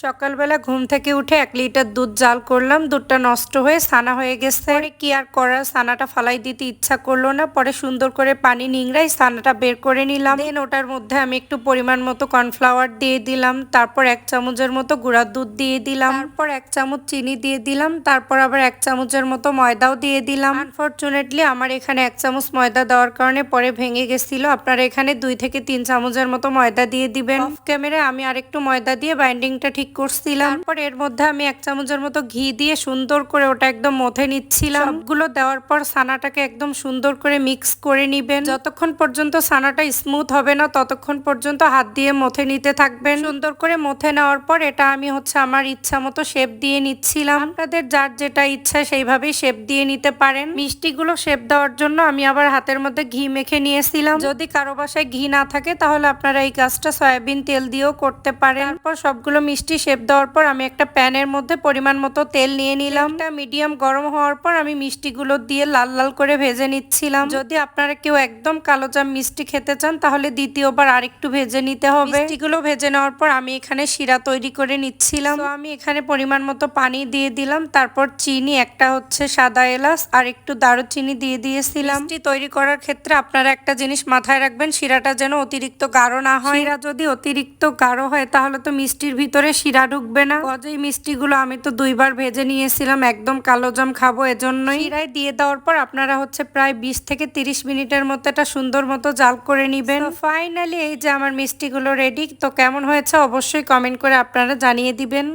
সকালবেলা ঘুম থেকে উঠে 1 লিটার দুধ জাল করলাম। দুধটা নষ্ট হয়ে ছানা হয়ে গেছে। পরে কি আর করার, ছানাটা ফালাই দিতে ইচ্ছা করলো না। পরে সুন্দর করে পানি নিংড়াই ছানাটা বের করে নিলাম। দেন ওটার মধ্যে আমি একটু পরিমাণ মতো কর্নফ্লাওয়ার দিয়ে দিলাম। তারপর 1 চামচের মতো গুঁড়া দুধ দিয়ে দিলাম। তারপর 1 চামচ চিনি দিয়ে দিলাম। তারপর আবার 1 চামচের মতো ময়দাও দিয়ে দিলাম। আনফরচুনেটলি আমার এখানে 1 চামচ ময়দা দেওয়ার কারণে পরে ভেঙে গেছিল। আপনারা এখানে 2 থেকে 3 চামচের মতো ময়দা দিয়ে দিবেন। অফ ক্যামেরায় আমি আরেকটু ময়দা দিয়ে বাইন্ডিংটা ঠিক করছিলাম। তারপর এর মধ্যে আমি 1 চামচের মতো ঘি দিয়ে সুন্দর করে ওটা একদম মথে নিচ্ছিলাম। সবগুলো দেওয়ার পর ছানাটাকে একদম সুন্দর করে মিক্স করে নিবেন। যতক্ষণ পর্যন্ত ছানাটা স্মুথ হবে না ততক্ষণ পর্যন্ত হাত দিয়ে মথে নিতে থাকবেন। সুন্দর করে মথে নেওয়ার পর এটা আমি আমার ইচ্ছা মতো শেপ দিয়ে নিচ্ছিলাম। আপনাদের যার যেটা ইচ্ছা সেইভাবেই শেপ দিয়ে নিতে পারেন। মিষ্টিগুলো শেপ দেওয়ার জন্য আমি আবার হাতের মধ্যে ঘি মেখে নিয়েছিলাম। যদি কারো বাসায় ঘি না থাকে তাহলে আপনারা এই কাজটা সয়াবিন তেল দিয়েও করতে পারেন। তারপর সবগুলো মিষ্টি শেপ দেওয়ার পর আমি একটা প্যানের মধ্যে পরিমাণ মতো তেল নিয়ে নিলাম। এটা মিডিয়াম গরম হওয়ার পর আমি মিষ্টিগুলো দিয়ে লাল লাল করে ভেজে নিচ্ছিলাম। যদি আপনারা কেউ একদম কালো জাম মিষ্টি খেতে চান তাহলে দ্বিতীয়বার আরেকটু ভেজে নিতে হবে। মিষ্টিগুলো ভেজে নেওয়ার পর আমি এখানে শিরা তৈরি করে নিচ্ছিলাম। তো আমি এখানে পরিমাণ মতো পানি দিয়ে দিলাম। তারপর চিনি, একটা সাদা এলাচ আর একটু দারুচিনি দিয়ে দিয়েছিলাম। মিষ্টি তৈরি করার ক্ষেত্রে আপনারা একটা জিনিস মাথায় রাখবেন, শিরাটা যেন অতিরিক্ত গাঢ় না হয়। শিরা যদি অতিরিক্ত গাঢ় হয় তাহলে তো মিষ্টির ভিতরে শিরা ঢুকবে না। এই মিষ্টিগুলো আমি তো 2 বার ভেজে নিয়েছিলাম, একদম কালো জাম খাবো এজন্যই। শিরায় দিয়ে দেওয়ার পর আপনারা প্রায় 20 থেকে 30 মিনিটের মতো এটা সুন্দর মতো জাল করে নিবেন। তো ফাইনালি এই যে আমার মিষ্টিগুলো রেডি। তো কেমন হয়েছে অবশ্যই কমেন্ট করে আপনারা জানিয়ে দিবেন।